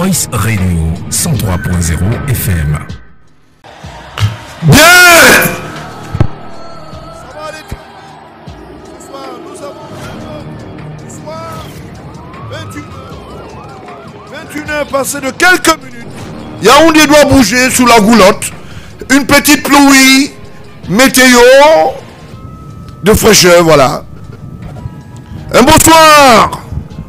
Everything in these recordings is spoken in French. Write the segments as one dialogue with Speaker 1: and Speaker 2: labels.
Speaker 1: Voice Radio 103.0 FM.
Speaker 2: Bien.
Speaker 3: Ça va aller. Ce soir, nous avons ce soir 21h passé de quelques minutes.
Speaker 2: Yaoundé doit bouger sous la goulotte. Une petite pluie météo de fraîcheur, voilà. Un bonsoir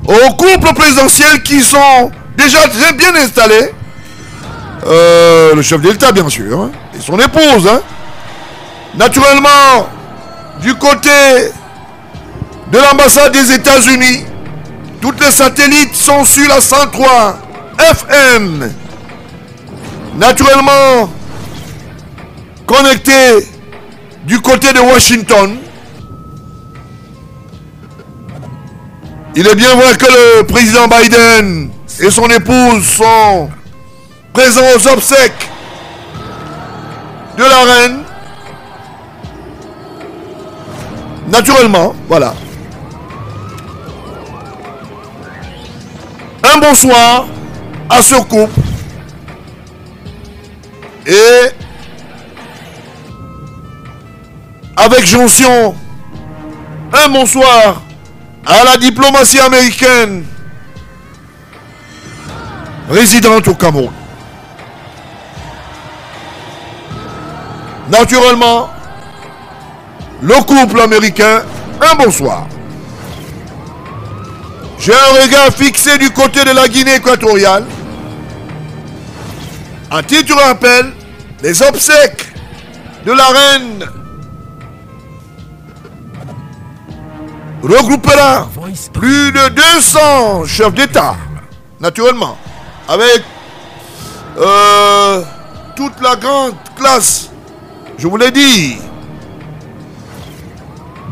Speaker 2: aux couples présidentiels qui sont déjà très bien installés. Le chef de l'État, bien sûr, hein, et son épouse. Hein. Naturellement, du côté de l'ambassade des États-Unis, toutes les satellites sont sur la 103 FM. Naturellement, connectés du côté de Washington. Il est bien vrai que le président Biden et son épouse sont présents aux obsèques de la reine. Naturellement, voilà. Un bonsoir à ce couple. Et avec jonction, un bonsoir à la diplomatie américaine résidente au Cameroun. Naturellement, le couple américain, un bonsoir. J'ai un regard fixé du côté de la Guinée équatoriale. À titre de rappel, les obsèques de la reine regroupera plus de 200 chefs d'État, naturellement, avec toute la grande classe, je vous l'ai dit,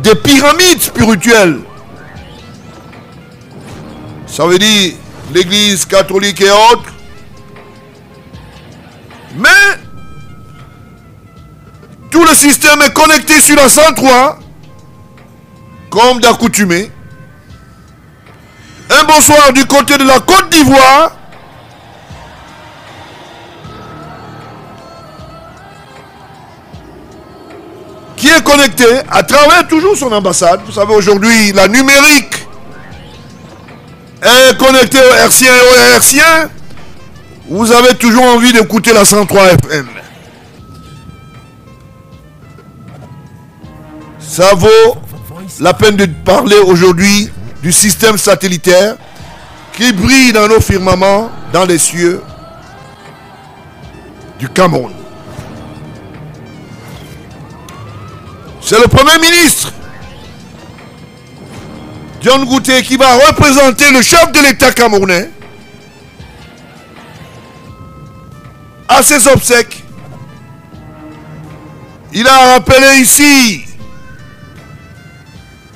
Speaker 2: des pyramides spirituelles. Ça veut dire l'église catholique et autres. Mais tout le système est connecté sur la 103, comme d'accoutumé. Un bonsoir du côté de la Côte d'Ivoire. Qui est connecté à travers toujours son ambassade. Vous savez, aujourd'hui, la numérique est connectée au hertzien et au hertzien. Vous avez toujours envie d'écouter la 103 FM. Ça vaut la peine de parler aujourd'hui du système satellitaire qui brille dans nos firmaments, dans les cieux du Cameroun. C'est le Premier ministre John Gouté qui va représenter le chef de l'État camerounais à ses obsèques. Il a rappelé ici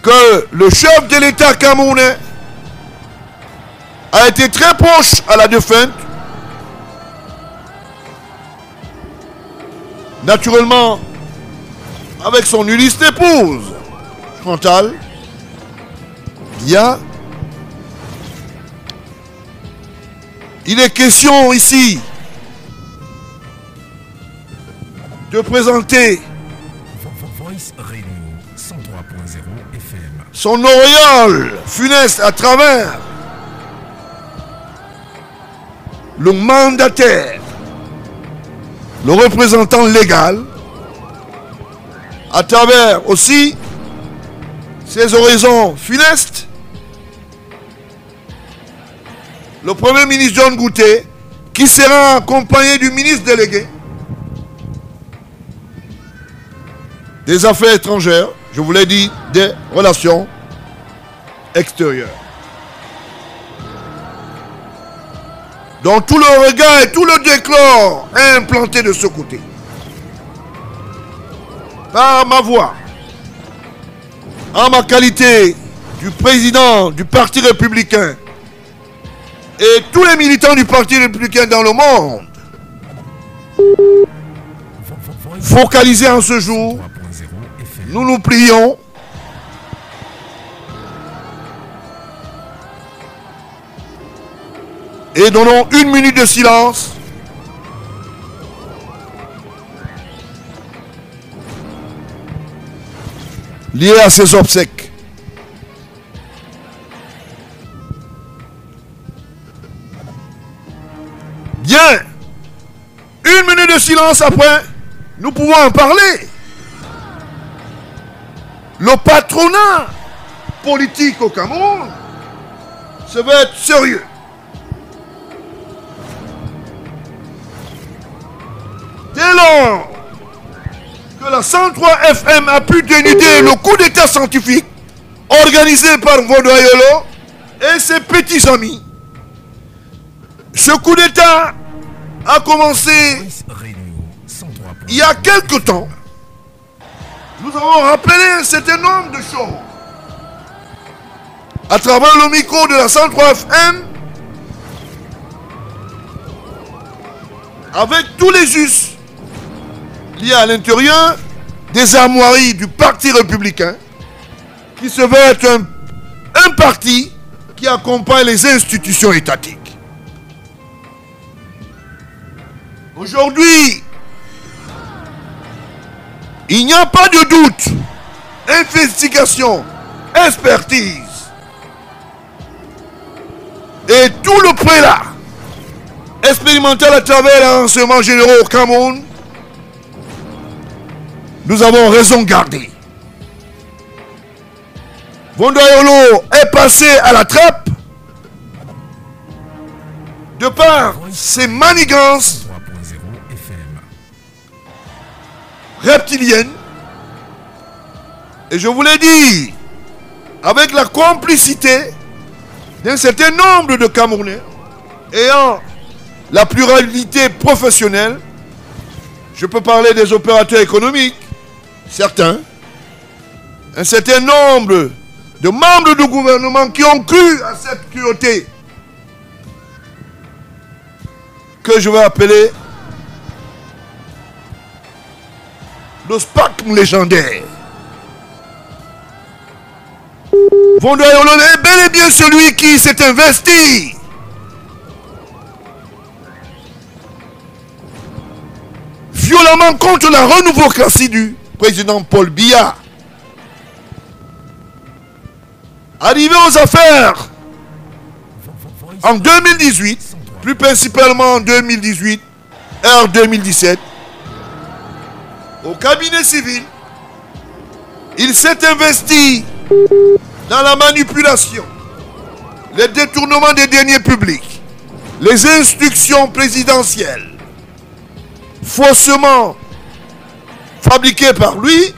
Speaker 2: que le chef de l'État camerounais a été très proche à la défunte. Naturellement, avec son illustre épouse, Chantal Biya. Il est question ici de présenter son auréole funeste à travers le mandataire, le représentant légal, à travers aussi ses horizons funestes, le Premier ministre John Gouté, qui sera accompagné du ministre délégué des Affaires étrangères, je vous l'ai dit, des Relations extérieures. Donc tout le regard et tout le décor est implanté de ce côté. Par ma voix, en ma qualité du président du Parti républicain et tous les militants du Parti républicain dans le monde, focalisés en ce jour, nous nous plions Et donnons 1 minute de silence lié à ses obsèques. Bien. 1 minute de silence après, nous pouvons en parler. Le patronat politique au Cameroun, ça va être sérieux. Dès lors que la 103 FM a pu dénuder le coup d'état scientifique organisé par Vondoayolo et ses petits amis, ce coup d'état a commencé il y a quelque temps. Nous avons rappelé un certain nombre de choses à travers le micro de la 103 FM avec tous les us liés à l'intérieur des armoiries du Parti républicain qui se veut être un parti qui accompagne les institutions étatiques. Aujourd'hui, il n'y a pas de doute, investigation, expertise et tout le prélat expérimental à travers les renseignements généraux au Cameroun, nous avons raison gardée. Vondoayolo est passé à la trappe de par ses manigances reptiliennes. Et je vous l'ai dit, avec la complicité d'un certain nombre de Camerounais ayant la pluralité professionnelle, je peux parler des opérateurs économiques, certains, un certain nombre de membres du gouvernement qui ont cru à cette cruauté que je vais appeler le spasme légendaire. Vondoayolo est bel et bien celui qui s'est investi violemment contre la renouvocratie du président Paul Biya. Arrivé aux affaires en 2018, plus principalement en 2018 et en 2017, au cabinet civil, il s'est investi dans la manipulation, les détournements des deniers publics, les instructions présidentielles, faussement fabriquées par lui,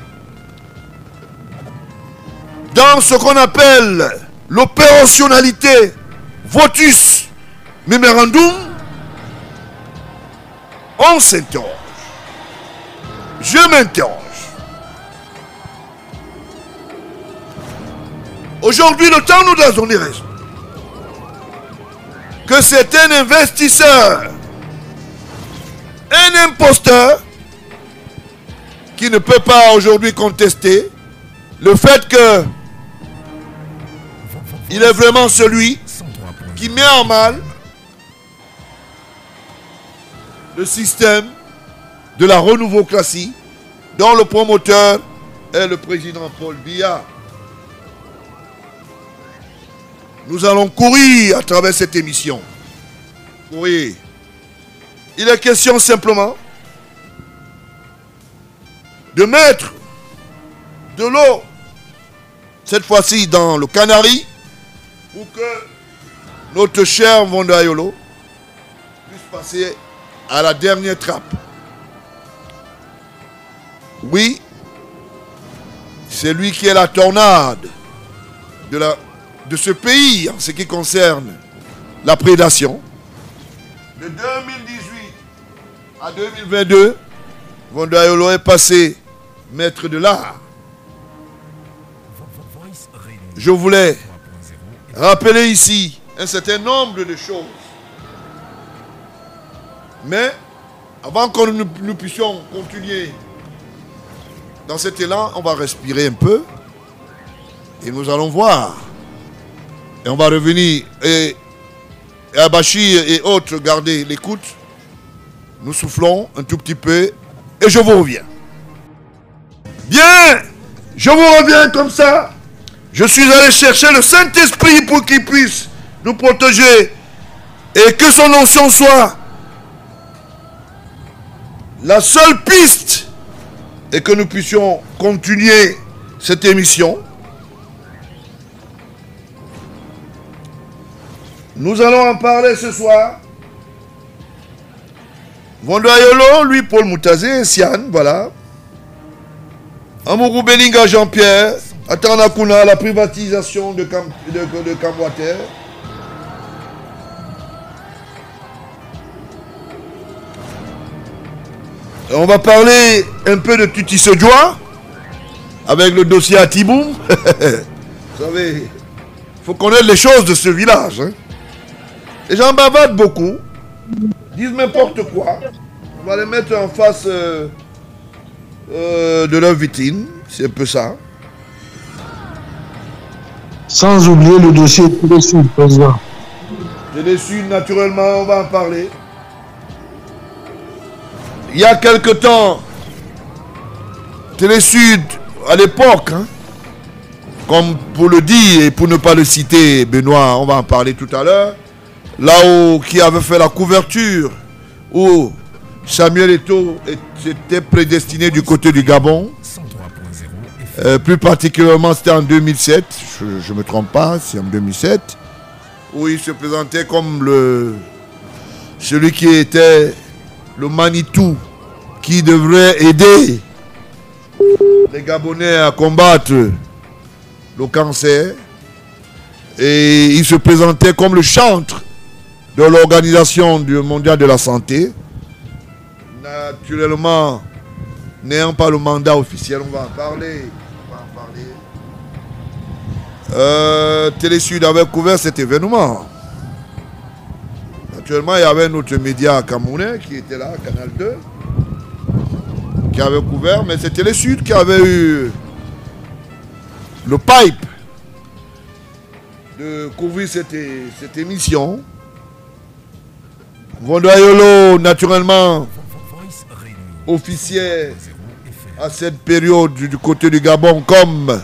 Speaker 2: dans ce qu'on appelle l'opérationnalité votus memorandum. On s'interroge. Je m'interroge. Aujourd'hui, le temps nous a donné raison. Que c'est un investisseur, un imposteur, qui ne peut pas aujourd'hui contester le fait que il est vraiment celui qui met en mal le système de la renouvocratie dont le promoteur est le président Paul Biya. Nous allons courir à travers cette émission. Courir. Il est question simplement de mettre de l'eau, cette fois-ci dans le Canari, pour que notre cher Vondoayolo puisse passer à la dernière trappe. Oui, c'est lui qui est la tornade de ce pays en ce qui concerne la prédation. De 2018 à 2022, Vondoayolo est passé maître de l'art. Je voulais rappeler ici un certain nombre de choses. Mais avant que nous puissions continuer dans cet élan, on va respirer un peu et nous allons voir. Et on va revenir. Et Et Abachi et autres, gardez l'écoute. Nous soufflons un tout petit peu et je vous reviens. Bien, je vous reviens comme ça. Je suis allé chercher le Saint-Esprit pour qu'il puisse nous protéger et que son onction soit la seule piste et que nous puissions continuer cette émission. Nous allons en parler ce soir. Vondoyolo, lui Paul Moutazé, Sian, voilà. Amourou Belinga Jean-Pierre, Atanakuna, la privatisation de Camboater. On va parler un peu de Tuti Sodjoa avec le dossier à Tiboum. Vous savez, il faut connaître les choses de ce village. Hein. Les gens bavardent beaucoup, disent n'importe quoi. On va les mettre en face de leur vitrine. C'est un peu ça.
Speaker 4: Sans oublier le dossier Télé-Sud, président.
Speaker 2: Télé-Sud, naturellement, on va en parler. Il y a quelque temps, Télé-Sud, à l'époque, hein, comme pour le dire et pour ne pas le citer, Benoît, on va en parler tout à l'heure, là où qui avait fait la couverture, où Samuel Eto'o était prédestiné du côté du Gabon. Plus particulièrement, c'était en 2007, je ne me trompe pas, c'est en 2007, où il se présentait comme celui qui était le Manitou, qui devrait aider les Gabonais à combattre le cancer. Et il se présentait comme le chantre de l'Organisation mondiale de la santé. Naturellement, n'ayant pas le mandat officiel, on va en parler. Télé-Sud avait couvert cet événement. Actuellement, il y avait un autre média camerounais qui était là, Canal 2, qui avait couvert, mais c'était les Sud qui avait eu le pipe de couvrir cette émission. Vondoyolo, naturellement, officier à cette période du côté du Gabon comme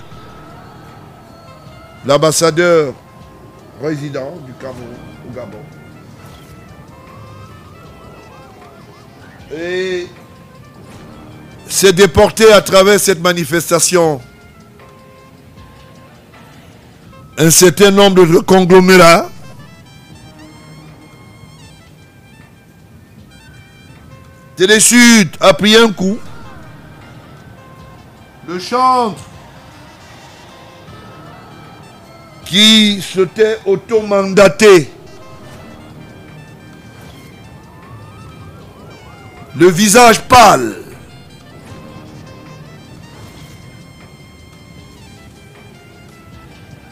Speaker 2: l'ambassadeur résident du Cameroun au Gabon. Et s'est déporté à travers cette manifestation un certain nombre de conglomérats Télé-Sud a pris un coup. Le chantre qui s'était auto-mandaté, le visage pâle,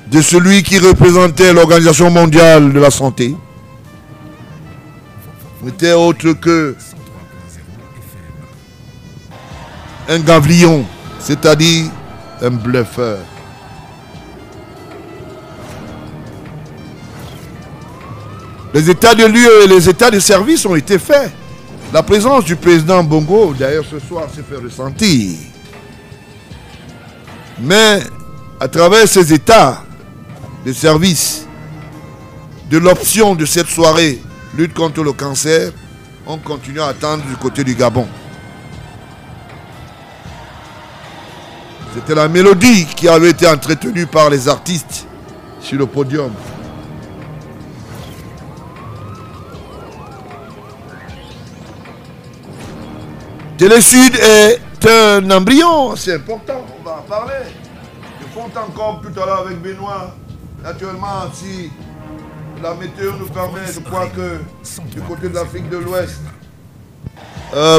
Speaker 2: de celui qui représentait l'Organisation mondiale de la santé, n'était autre que un gavillon, c'est-à-dire un bluffeur. Les états de lieu et les états de service ont été faits. La présence du président Bongo, d'ailleurs ce soir, s'est fait ressentir. Mais à travers ces états de service, de l'option de cette soirée, lutte contre le cancer, on continue à attendre du côté du Gabon. C'était la mélodie qui avait été entretenue par les artistes sur le podium. Télé-Sud est un embryon, c'est important, on va en parler. De fond en comble tout à l'heure avec Benoît. Naturellement, si la météo nous permet, je crois que du côté de l'Afrique de l'Ouest,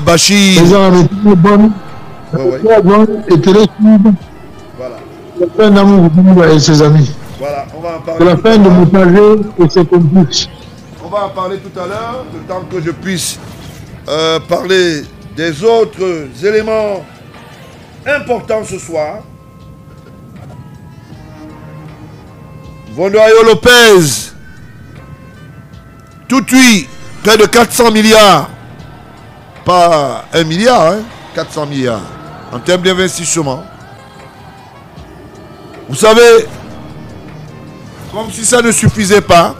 Speaker 2: Bachir.
Speaker 4: La météo est bonne. Et Télé-Sud.
Speaker 2: Voilà.
Speaker 4: La fin d'Amour et ses amis.
Speaker 2: Voilà, on va en parler.
Speaker 4: C'est la fin de Moutager et ses complices.
Speaker 2: On va en parler tout à l'heure, le temps que je puisse parler des autres éléments importants ce soir. Vondoyo Lopez tout de suite, près de 400 milliards. Pas 1 milliard, hein, 400 milliards. En termes d'investissement. Vous savez, comme si ça ne suffisait pas,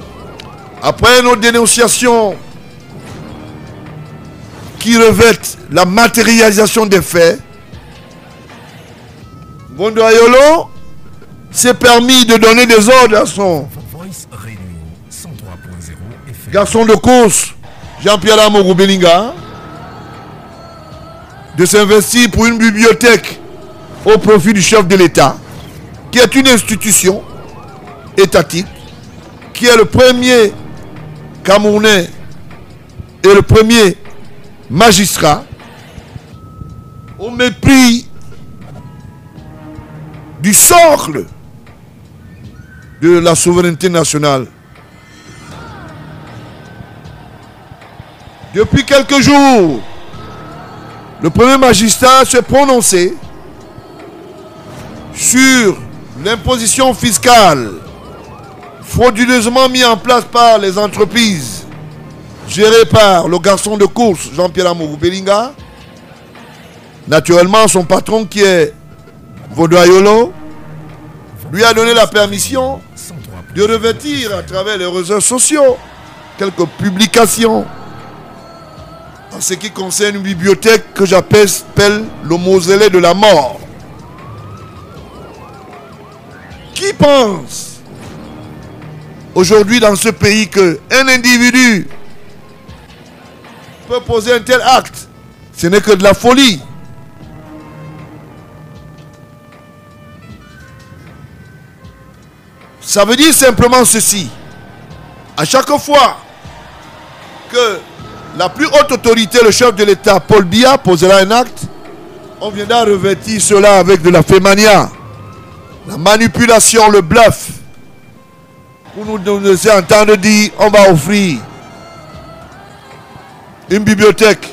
Speaker 2: après nos dénonciations qui revêtent la matérialisation des faits, Bondoayolo s'est permis de donner des ordres à son garçon de course, Jean-Pierre Amourou Belinga, de s'investir pour une bibliothèque au profit du chef de l'État, qui est une institution étatique, qui est le premier Camerounais et le premier magistrat, au mépris du socle de la souveraineté nationale. Depuis quelques jours, le premier magistrat s'est prononcé sur l'imposition fiscale frauduleusement mise en place par les entreprises gérées par le garçon de course Jean-Pierre Amourou Belinga. Naturellement, son patron qui est Bondoayolo lui a donné la permission de revêtir à travers les réseaux sociaux quelques publications en ce qui concerne une bibliothèque que j'appelle le mausolée de la mort. Qui pense aujourd'hui dans ce pays qu'un individu peut poser un tel acte? Ce n'est que de la folie. Ça veut dire simplement ceci. À chaque fois que la plus haute autorité, le chef de l'État, Paul Biya, posera un acte, on viendra revêtir cela avec de la fémania, la manipulation, le bluff, pour nous laisser entendre dire on va offrir une bibliothèque.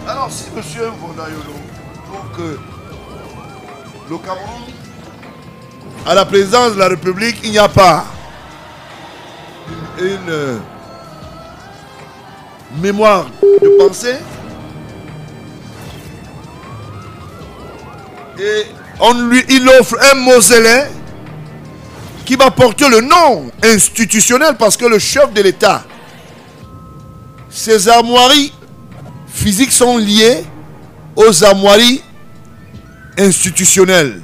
Speaker 2: Alors si M. Bondoayolo trouve que le Cameroun, à la présidence de la République, il n'y a pas une mémoire de pensée, et il offre un mausolée qui va porter le nom institutionnel, parce que le chef de l'État, ses armoiries physiques sont liées aux armoiries institutionnelles.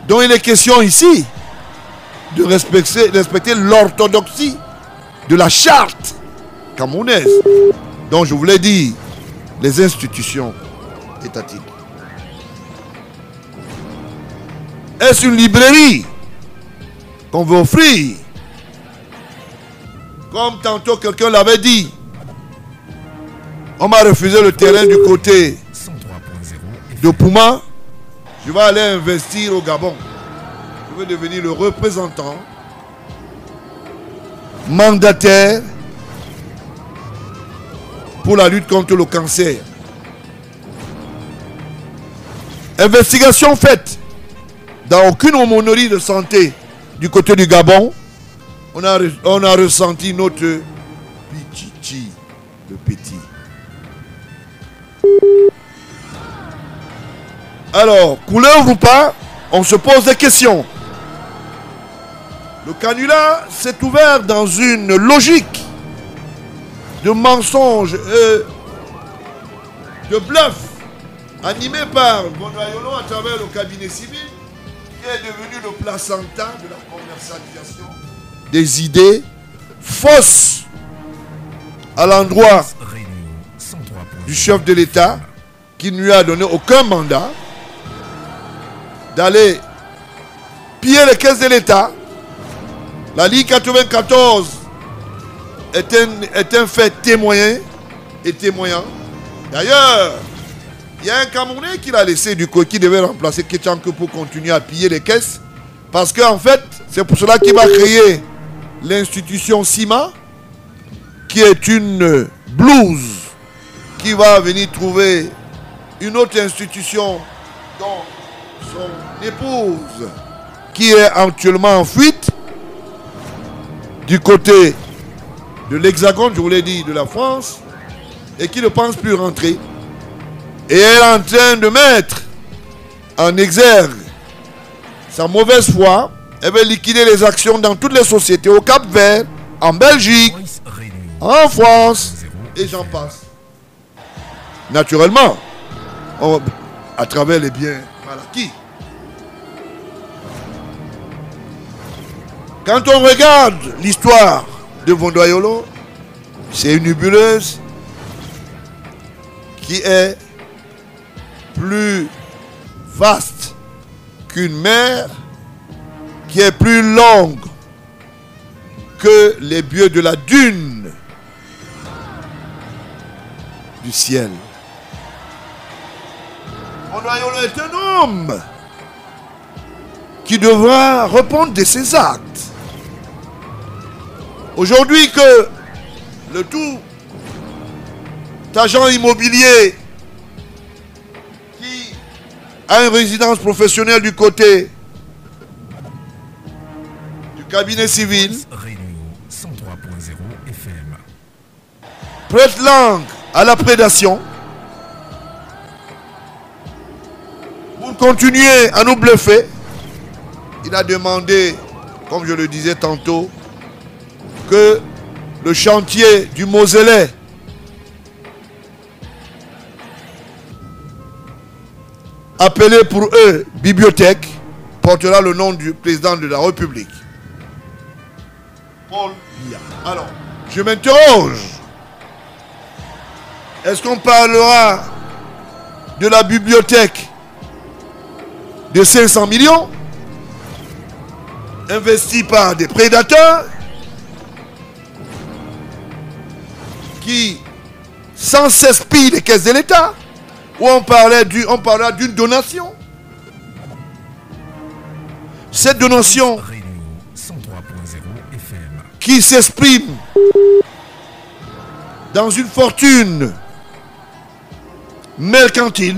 Speaker 2: Donc il est question ici de respecter l'orthodoxie de la charte camerounaise. Donc je voulais dire les institutions étatiques. Est-ce une librairie qu'on veut offrir? Comme tantôt quelqu'un l'avait dit, on m'a refusé le terrain du côté de Pouma. Je vais aller investir au Gabon. Je veux devenir le représentant mandataire pour la lutte contre le cancer. Investigation faite dans aucune aumônerie de santé du côté du Gabon. On a ressenti notre pichichi, le petit. Alors, couleur ou pas, on se pose des questions. Le canular s'est ouvert dans une logique de mensonge et de bluff animé par Bondoayolo à travers le cabinet civil, qui est devenu le placenta de la commercialisation des idées fausses à l'endroit du chef de l'État, qui ne lui a donné aucun mandat d'aller piller les caisses de l'État. La Ligue 94 est un fait témoin et témoignant. D'ailleurs, il y a un Camerounais qui l'a laissé du côté, qui devait remplacer Ketchanke pour continuer à piller les caisses. Parce qu'en fait, c'est pour cela qu'il va créer l'institution CIMA, qui est une blouse qui va venir trouver une autre institution dont son épouse, qui est actuellement en fuite, du côté de l'Hexagone, je vous l'ai dit, de la France, et qui ne pense plus rentrer. Et elle est en train de mettre en exergue sa mauvaise foi. Elle veut liquider les actions dans toutes les sociétés, au Cap-Vert, en Belgique, en France, et j'en passe. Naturellement, à travers les biens mal acquis. Quand on regarde l'histoire de Vondoyolo, c'est une nébuleuse qui est plus vaste qu'une mer, qui est plus longue que les bieux de la dune du ciel. Vondoyolo est un homme qui devra répondre de ses actes. Aujourd'hui que le tout agent immobilier qui a une résidence professionnelle du côté du cabinet civil prête langue à la prédation pour continuer à nous bluffer. Il a demandé, comme je le disais tantôt, que le chantier du mausolée appelé pour eux bibliothèque portera le nom du président de la République, Paul Biya. Alors, je m'interroge, est-ce qu'on parlera de la bibliothèque de 500 millions investie par des prédateurs qui sans cesse pillent les caisses de l'État, ou on parlera d'une donation? Cette donation qui s'exprime dans une fortune mercantile,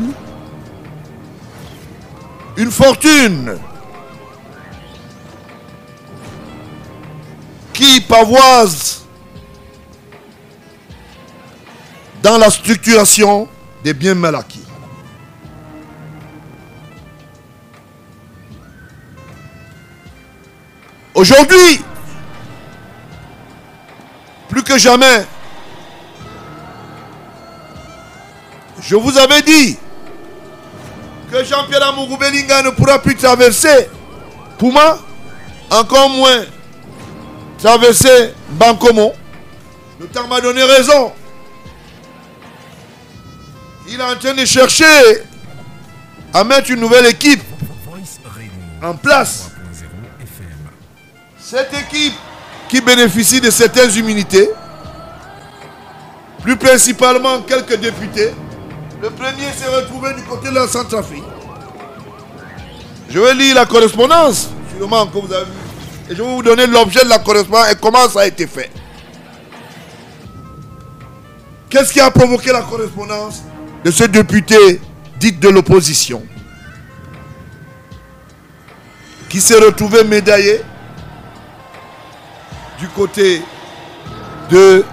Speaker 2: une fortune qui pavoise dans la structuration des biens mal acquis. Aujourd'hui, plus que jamais, je vous avais dit que Jean-Pierre Amourou Belinga ne pourra plus traverser Pouma, encore moins traverser Bankomo. Le temps m'a donné raison. Il est en train de chercher à mettre une nouvelle équipe en place. Cette équipe qui bénéficie de certaines immunités, plus principalement quelques députés. Le premier s'est retrouvé du côté de la Centrafrique. Je vais lire la correspondance, sûrement que vous avez vu. Et je vais vous donner l'objet de la correspondance et comment ça a été fait. Qu'est-ce qui a provoqué la correspondance de ce député dit de l'opposition qui s'est retrouvé médaillé du côté de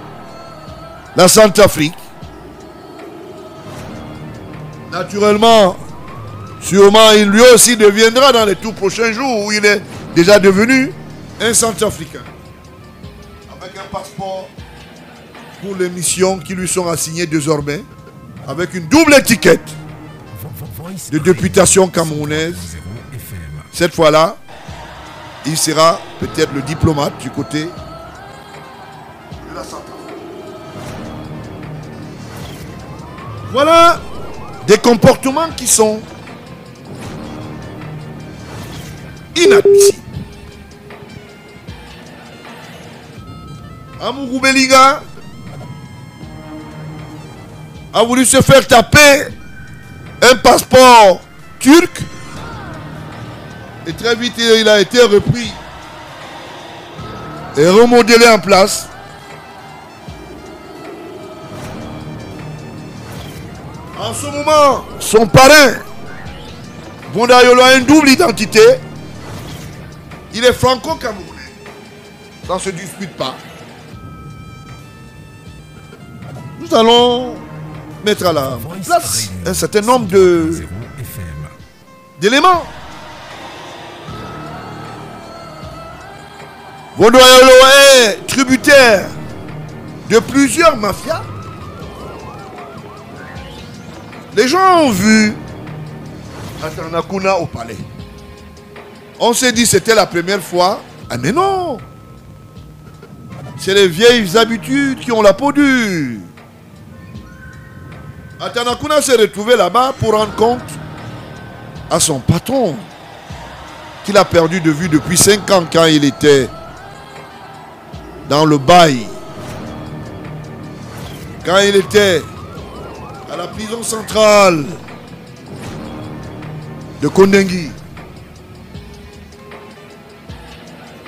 Speaker 2: la Centrafrique? Naturellement, sûrement, il lui aussi deviendra dans les tout prochains jours, où il est déjà devenu un Centrafricain, avec un passeport pour les missions qui lui sont assignées désormais, avec une double étiquette de députation camerounaise. Cette fois-là, il sera peut-être le diplomate du côté de la Centrafrique. Voilà des comportements qui sont inadmissibles. Amourou Belinga a voulu se faire taper un passeport turc et très vite il a été repris et remodelé en place. En ce moment, son parrain, Vondoyolo, a une double identité. Il est franco-camerounais. Ça ne se dispute pas. Nous allons mettre à la place un certain nombre d'éléments. Vondou Ayolo est tributaire de plusieurs mafias. Les gens ont vu Atanakuna au palais. On s'est dit c'était la première fois. Ah mais non! C'est les vieilles habitudes qui ont la peau dure. Atanakuna s'est retrouvé là-bas pour rendre compte à son patron qu'il a perdu de vue depuis 5 ans quand il était dans le bail. Quand il était à la prison centrale de Kondengui.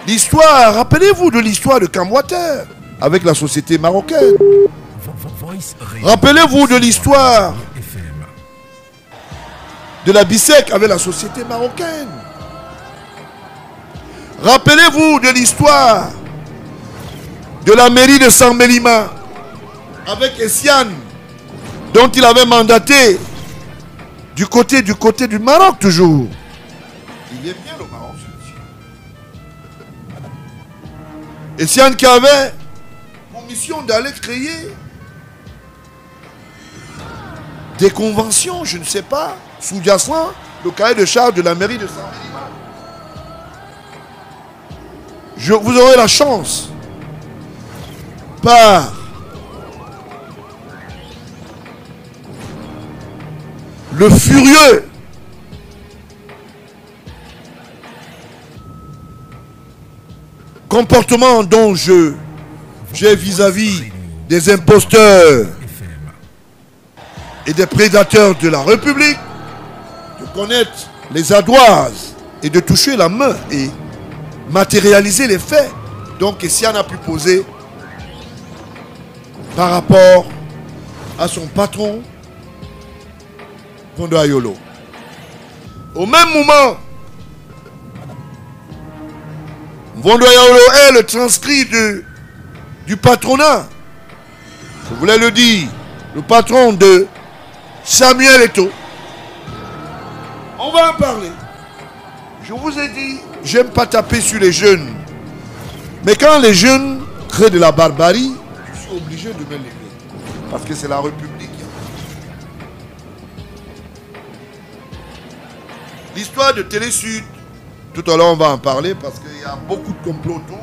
Speaker 2: L'histoire, rappelez-vous de l'histoire de Camwater avec la société marocaine. Rappelez-vous de l'histoire de la BISEC avec la société marocaine. Rappelez-vous de l'histoire de la mairie de San Melima avec Essiane, dont il avait mandaté du côté du Maroc toujours. Il est bien le Maroc, celui-ci. Essiane qui avait pour mission d'aller créer des conventions, je ne sais pas, sous-jacent le cahier de charge de la mairie de San Melima. Vous aurez la chance par le furieux comportement dont j'ai vis-à-vis des imposteurs et des prédateurs de la République, de connaître les ardoises et de toucher la main et matérialiser les faits. Donc Essiane a pu poser par rapport à son patron Vondou Ayolo. Au même moment, Vondou Ayolo est le transcrit du patronat. Je voulais le dire, le patron de Samuel Eto'o. On va en parler. Je vous ai dit, j'aime pas taper sur les jeunes. Mais quand les jeunes créent de la barbarie, je suis obligé de me lever. Parce que c'est la République. L'histoire de Télésud, tout à l'heure on va en parler parce qu'il y a beaucoup de complots autour,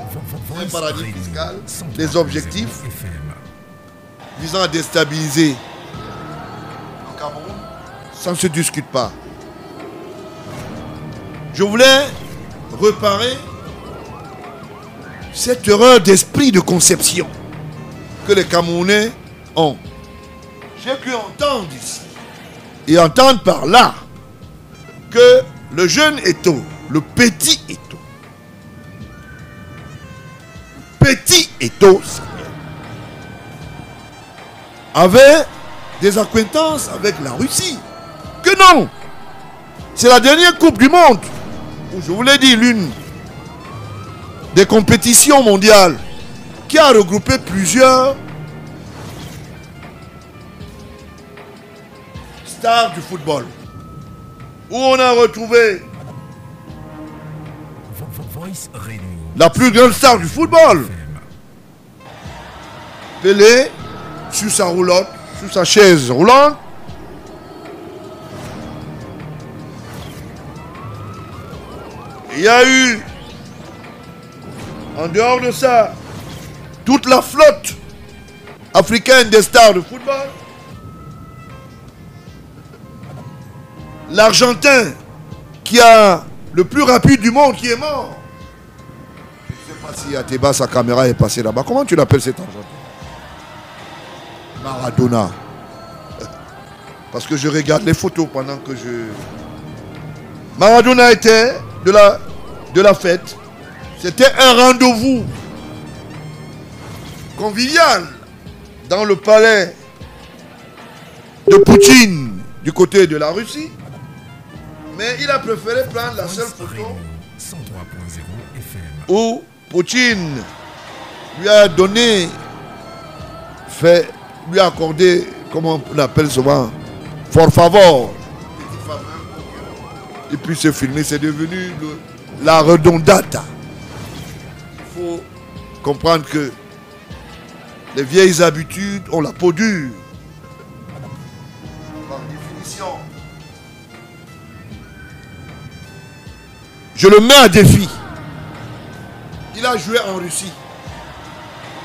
Speaker 2: un paradis fiscal, des objectifs visant à déstabiliser le Cameroun, ça ne se discute pas. Je voulais réparer cette erreur d'esprit de conception que les Camerounais ont. J'ai pu entendre ici et entendre par là que le jeune Eto'o, le petit Eto'o avait des acquaintances avec la Russie. Que non! C'est la dernière Coupe du Monde, où je vous l'ai dit, l'une des compétitions mondiales qui a regroupé plusieurs stars du football. Où on a retrouvé la plus grande star du football, Pelé, sur sa roulotte, sur sa chaise roulante. Il y a eu, en dehors de ça, toute la flotte africaine des stars de football. L'Argentin qui a le plus rapide du monde qui est mort. Je ne sais pas si Ateba, sa caméra est passée là-bas. Comment tu l'appelles cet Argentin? Maradona. Parce que je regarde les photos pendant que je... Maradona était de la fête. C'était un rendez-vous convivial dans le palais de Poutine du côté de la Russie. Mais il a préféré prendre la seule photo où Poutine lui a donné, lui a accordé, comment on appelle souvent, for favor. Et puis se filmer, c'est devenu la redondata. Il faut comprendre que les vieilles habitudes ont la peau dure. Par définition. Je le mets à défi. Il a joué en Russie.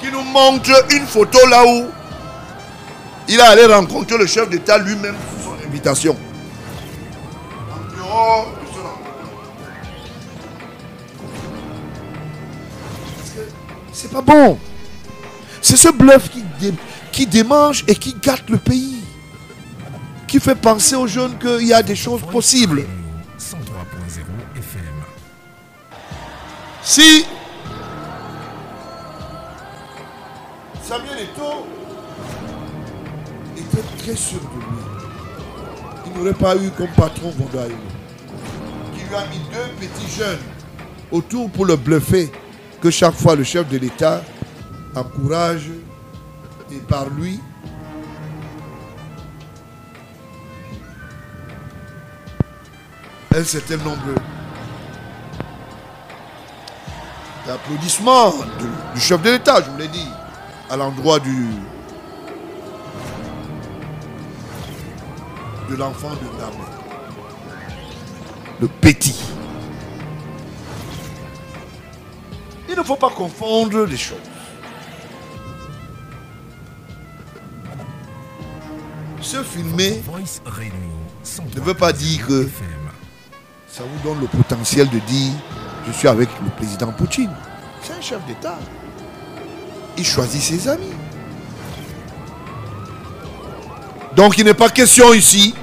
Speaker 2: Qui nous montre une photo là où il est allé rencontrer le chef d'État lui-même sous son invitation. En dehors de ce rencontre. C'est pas bon. C'est ce bluff qui démange et qui gâte le pays. Qui fait penser aux jeunes qu'il y a des choses possibles.
Speaker 1: 103.0 FM.
Speaker 2: Si Samuel Eto'o était très sûr de lui, il n'aurait pas eu comme patron Vondaï, qui lui a mis deux petits jeunes autour pour le bluffer, que chaque fois le chef de l'État encourage et par lui un certain nombre d'applaudissements du chef de l'État, je vous l'ai dit, à l'endroit de l'enfant de Dame, le petit. Il ne faut pas confondre les choses. Se filmer ne veut pas dire que ça vous donne le potentiel de dire je suis avec le président Poutine. C'est un chef d'État. Il choisit ses amis. Donc il n'est pas question ici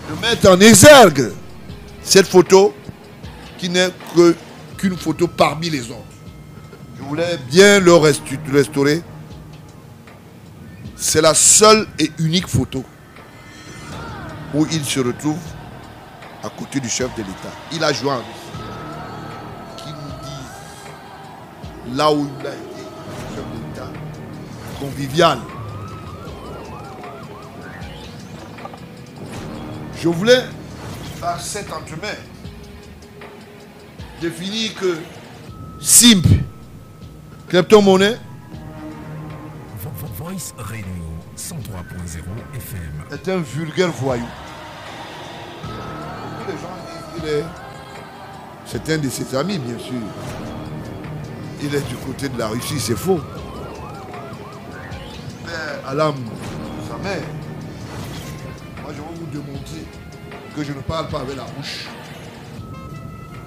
Speaker 2: de mettre en exergue cette photo qui n'est qu'une photo parmi les autres. Je voulais bien le restaurer. C'est la seule et unique photo où il se retrouve à côté du chef de l'État. Il a joué en Russie. Qui nous dit là où il a été, le chef de l'État, convivial. Je voulais, par cet entremets, définir que simple, crypto-monnaie,
Speaker 1: Voice Radio 103.0 FM
Speaker 2: est un vulgaire voyou. Les gens disent c'est un de ses amis, bien sûr. Il est du côté de la Russie, c'est faux. Mais à l'âme de sa mère, moi je vais vous démontrer que je ne parle pas avec la bouche.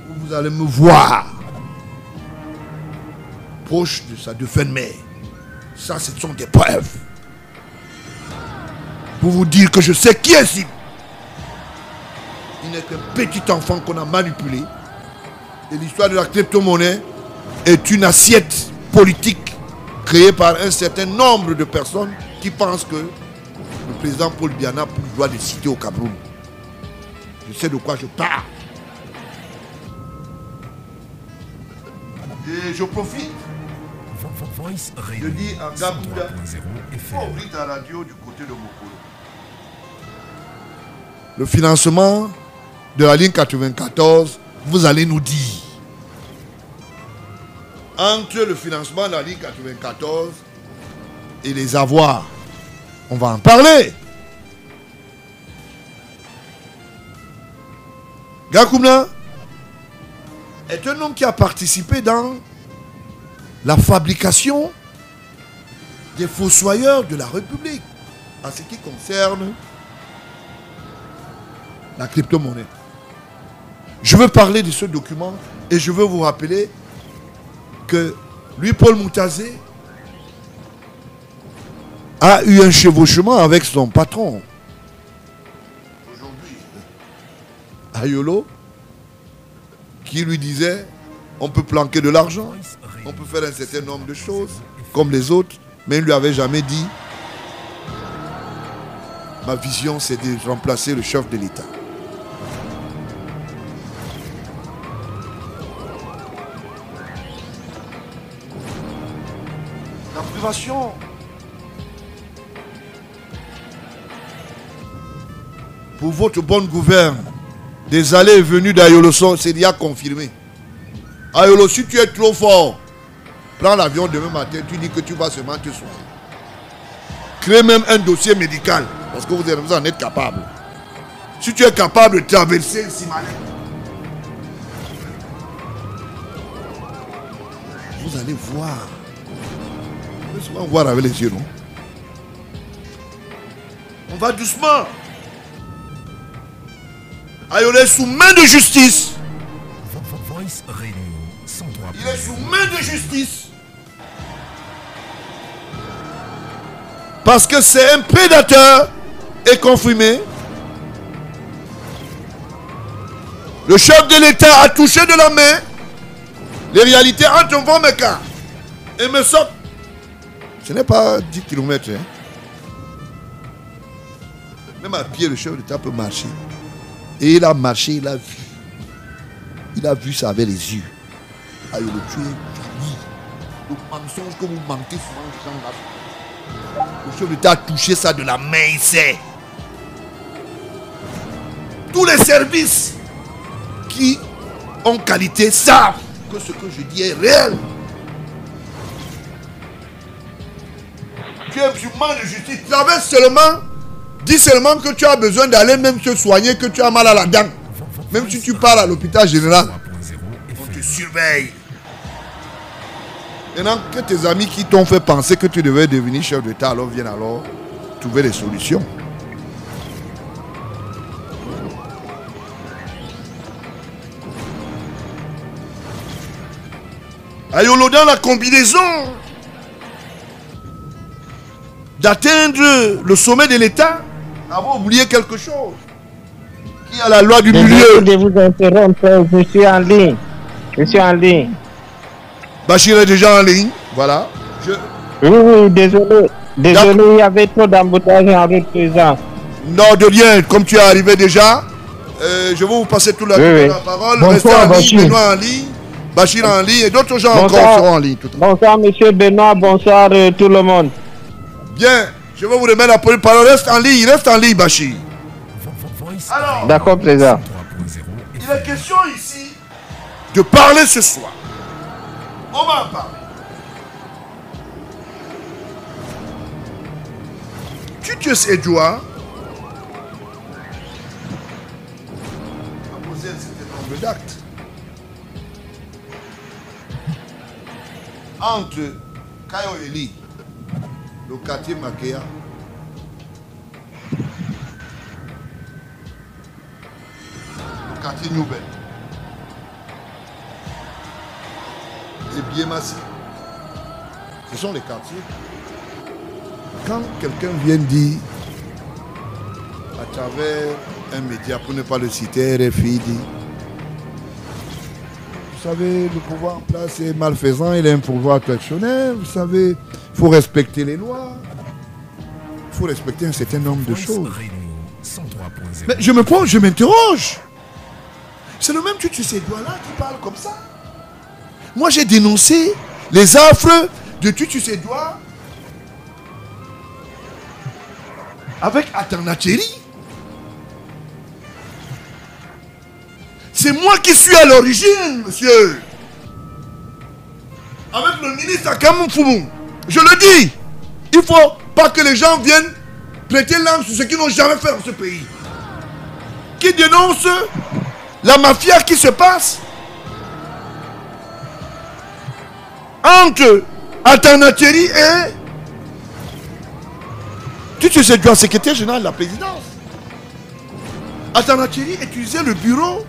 Speaker 2: Vous allez me voir proche de sa défunte mère. Ça, ce sont des preuves. Pour vous dire que je sais qui est Sim. Il n'est qu'un petit enfant qu'on a manipulé. Et l'histoire de la crypto-monnaie est une assiette politique créée par un certain nombre de personnes qui pensent que le président Paul Biya n'a plus le droit de citer au Cameroun. Je sais de quoi je parle. Et je profite. Je dis à Gabouda, il faut ouvrir ta radio du côté de Mokolo. Le financement de la ligne 94, vous allez nous dire. Entre le financement de la ligne 94 et les avoirs, on va en parler. Gakoumna est un homme qui a participé dans la fabrication des fossoyeurs de la République en ce qui concerne la crypto-monnaie. Je veux parler de ce document et je veux vous rappeler que lui, Paul Moutazé, a eu un chevauchement avec son patron. Aujourd'hui, Ayolo, qui lui disait on peut planquer de l'argent, on peut faire un certain nombre de choses comme les autres, mais il ne lui avait jamais dit ma vision c'est de remplacer le chef de l'État. salvation. Pour votre bonne gouverne, des allées et venues d'Ayolo, c'est déjà confirmé. Ayolo, si tu es trop fort, prends l'avion demain matin, tu dis que tu vas seulement te soigner. Crée même un dossier médical, parce que vous en êtes capable. Si tu es capable de traverser le Simalé, vous allez voir. On peut souvent voir avec les yeux, non? On va doucement. Ayolo est sous main de justice.
Speaker 1: Voice Radio 103.
Speaker 2: Il est sous main de justice. Parce que c'est un prédateur et confirmé. Le chef de l'État a touché de la main les réalités entre vos mécas et me sort. Ce n'est pas 10 km. Hein. Même à pied, le chef de l'État peut marcher. Et il a marché, il a vu. Il a vu ça avec les yeux. Aïe, le tuer, le mensonge que vous mentez souvent, les gens là. Le chef de l'État a touché ça de la main, il sait. Tous les services qui ont qualité savent que ce que je dis est réel. Tu es musulman de justice. Tu avais seulement, dis seulement que tu as besoin d'aller même te soigner, que tu as mal à la dent. Même si tu pars à l'hôpital général, on te surveille. Maintenant que tes amis qui t'ont fait penser que tu devais devenir chef d'État, alors viennent alors trouver des solutions. Ayolo dans la combinaison d'atteindre le sommet de l'État, avoir oublié quelque chose. Qui a la loi du milieu.
Speaker 5: De vous interrompre, je suis en ligne. Je suis en ligne.
Speaker 2: Bachir est déjà en ligne. Voilà.
Speaker 5: Oui, désolé. Désolé, il y avait trop d'embouteillage en route présent.
Speaker 2: Non, de rien. Comme tu es arrivé déjà, je vais vous passer toute la parole. Restez en ligne, Benoît en ligne, Bachir en ligne et d'autres gens encore seront en ligne.
Speaker 5: Bonsoir, monsieur Benoît. Bonsoir, tout le monde.
Speaker 2: Bien. Je vais vous remettre la parole. Reste en ligne, Bachir. Alors,
Speaker 5: d'accord, président.
Speaker 2: Il est question ici de parler ce soir. On va en parler. Tutius Edouard a posé un certain nombre d'actes entre Kayo Eli, le quartier Makea, le quartier Nouvelle et Biemassi. Ce sont les quartiers. Quand quelqu'un vient dire à travers un média, pour ne pas le citer, RFI dit, vous savez, le pouvoir en place est malfaisant, il est un pouvoir traditionnel, vous savez, il faut respecter les lois, il faut respecter un certain nombre de choses. Mais je me pose, je m'interroge. C'est le même Tutius Edouard-là qui parle comme ça. Moi, j'ai dénoncé les affres de Tutius Edouard avec Atanacheri. C'est moi qui suis à l'origine, monsieur. Avec le ministre Akamou Foumou. Je le dis. Il ne faut pas que les gens viennent prêter langue sur ce qu'ils n'ont jamais fait dans ce pays. Qui dénonce la mafia qui se passe entre Atanacheri et Tutius Edouard, secrétaire général de la présidence. Atanacheri utilisait le bureau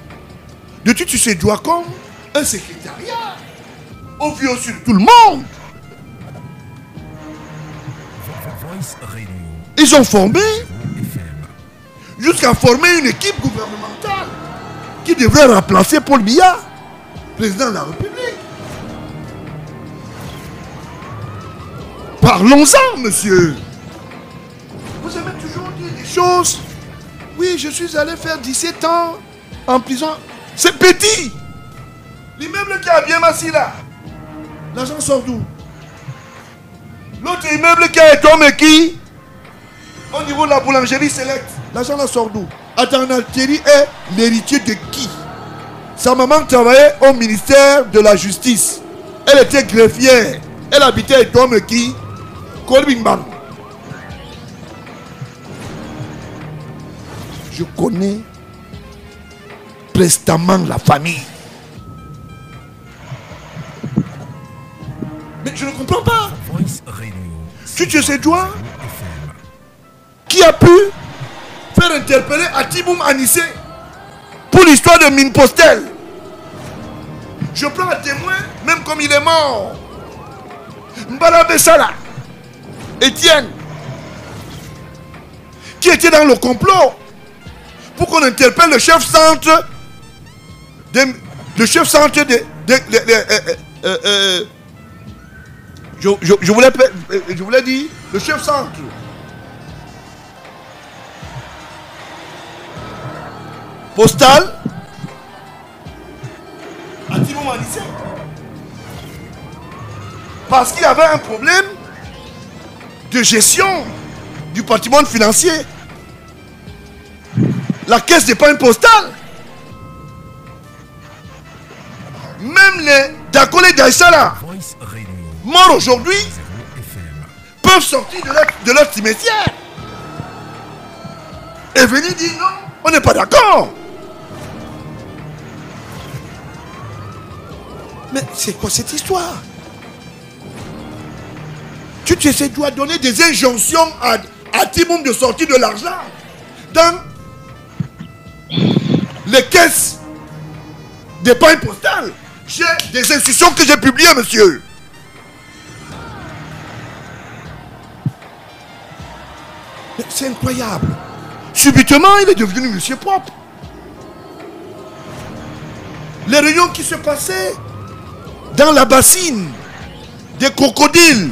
Speaker 2: de Tutius Edouard comme un secrétariat au vu sur tout le monde. Ils ont formé jusqu'à former une équipe gouvernementale qui devrait remplacer Paul Biya, président de la République. Parlons-en, monsieur. Vous avez toujours dit des choses. Oui, je suis allé faire 17 ans en prison. C'est petit. L'immeuble qui a bien massi là. L'argent sort d'où? L'autre immeuble qui a été tombé qui? Au niveau de la boulangerie Select. L'argent là sort d'où? Atana Thierry est l'héritier de qui? Sa maman travaillait au ministère de la Justice. Elle était greffière. Elle habitait à Tom qui? Kolbingban. Je connais prestamment la famille. Mais je ne comprends pas. Tu sais toi qui a pu faire interpeller Atimoum Anissé pour l'histoire de Mine Postel. Je prends un témoin, même comme il est mort. Mbala Bessala, Étienne, qui était dans le complot pour qu'on interpelle le chef centre je voulais dire le chef centre postal à Timoum Anissé. Parce qu'il y avait un problème de gestion du patrimoine financier. La caisse d'épargne postale. Même les Dakole Daïsala, morts aujourd'hui, peuvent sortir de leur cimetière et venir dire non, on n'est pas d'accord. Mais c'est quoi cette histoire? Tu dois donner des injonctions à Timoum de sortir de l'argent dans les caisses d'épargne postale. J'ai des instructions que j'ai publiées, monsieur. C'est incroyable. Subitement, il est devenu monsieur propre. Les réunions qui se passaient dans la bassine des crocodiles.